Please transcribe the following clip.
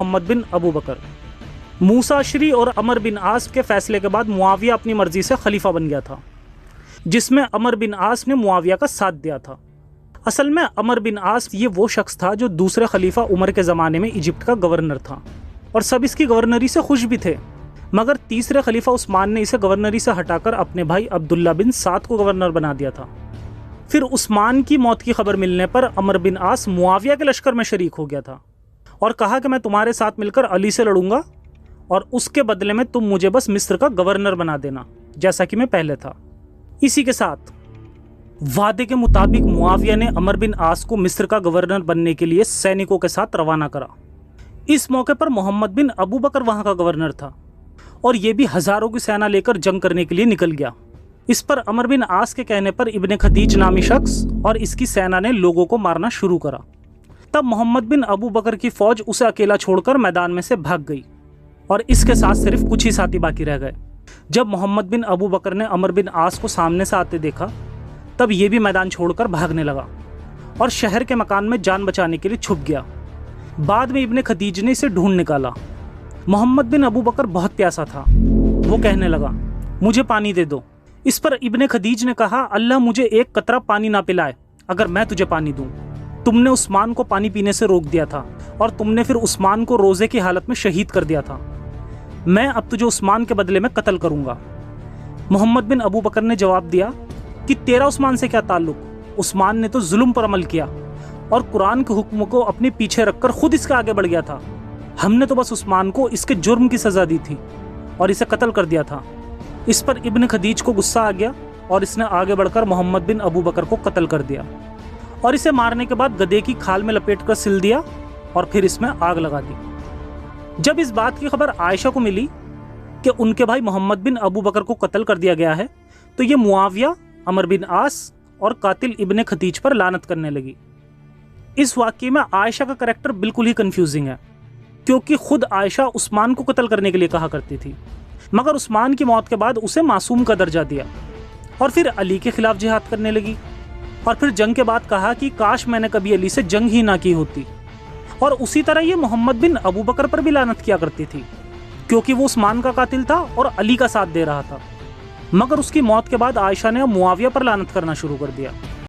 मोहम्मद बिन अबू बकर। मूसा Ashari और अमर बिन आस के फैसले के बाद मुआविया अपनी मर्जी से खलीफा बन गया था, जिसमें अमर बिन आस ने मुआविया का साथ दिया था। असल में अमर बिन आस ये वो शख्स था जो दूसरे खलीफा उमर के ज़माने में इजिप्ट का गवर्नर था और सब इसकी गवर्नरी से खुश भी थे, मगर तीसरे खलीफा उस्मान ने इसे गवर्नरी से हटाकर अपने भाई अब्दुल्ला बिन साद को गवर्नर बना दिया था। फिर उस्मान की मौत की खबर मिलने पर अमर बिन आस मुआविया के लश्कर में शरीक हो गया था और कहा कि मैं तुम्हारे साथ मिलकर अली से लड़ूंगा और उसके बदले में तुम मुझे बस मिस्र का गवर्नर बना देना, जैसा कि मैं पहले था। इसी के साथ वादे के मुताबिक मुआविया ने अमर बिन आस को मिस्र का गवर्नर बनने के लिए सैनिकों के साथ रवाना करा। इस मौके पर मोहम्मद बिन अबू बकर वहां का गवर्नर था और ये भी हजारों की सेना लेकर जंग करने के लिए निकल गया। इस पर अमर बिन आस के कहने पर इब्ने खदीज नामी शख्स और इसकी सेना ने लोगों को मारना शुरू करा। तब मोहम्मद बिन अबू बकर की फौज उसे अकेला छोड़कर मैदान में से भाग गई और इसके साथ सिर्फ कुछ ही साथी बाकी रह गए। जब मोहम्मद बिन अबू बकर ने अमर बिन आस को सामने से आते देखा, तब ये भी मैदान छोड़कर भागने लगा और शहर के मकान में जान बचाने के लिए छुप गया। बाद में इब्ने खदीज ने इसे ढूंढ निकाला। मोहम्मद बिन अबू बकर बहुत प्यासा था। वो कहने लगा, मुझे पानी दे दो। इस पर इब्ने खदीज ने कहा, अल्लाह मुझे एक कतरा पानी ना पिलाए अगर मैं तुझे पानी दूं। तुमने उस्मान को पानी पीने से रोक दिया था और तुमने फिर उस्मान को रोजे की हालत में शहीद कर दिया था। मैं अब तुझे उस्मान के बदले में कत्ल करूंगा। मोहम्मद बिन अबू बकर ने जवाब दिया कि तेरा उस्मान से क्या ताल्लुक? उस्मान ने तो जुल्म पर अमल किया और कुरान के हुक्म को अपने पीछे रखकर खुद इसके आगे बढ़ गया था। हमने तो बस उस्मान को इसके जुर्म की सजा दी थी और इसे कत्ल कर दिया था। इस पर इब्न खदीज को गुस्सा आ गया और इसने आगे बढ़कर मोहम्मद बिन अबू बकर को कत्ल कर दिया और इसे मारने के बाद गधे की खाल में लपेटकर सिल दिया और फिर इसमें आग लगा दी। जब इस बात की खबर आयशा को मिली कि उनके भाई मोहम्मद बिन अबू बकर को कत्ल कर दिया गया है, तो ये मुआविया, अमर बिन आस और कातिल इब्ने खदीज पर लानत करने लगी। इस वाक़ये में आयशा का करैक्टर बिल्कुल ही कंफ्यूजिंग है, क्योंकि खुद आयशा उस्मान को कत्ल करने के लिए कहा करती थी, मगर उस्मान की मौत के बाद उसे मासूम का दर्जा दिया और फिर अली के खिलाफ जिहाद करने लगी और फिर जंग के बाद कहा कि काश मैंने कभी अली से जंग ही ना की होती। और उसी तरह ये मोहम्मद बिन अबू बकर पर भी लानत किया करती थी, क्योंकि वो उस्मान का कातिल था और अली का साथ दे रहा था। मगर उसकी मौत के बाद आयशा ने मुआविया पर लानत करना शुरू कर दिया।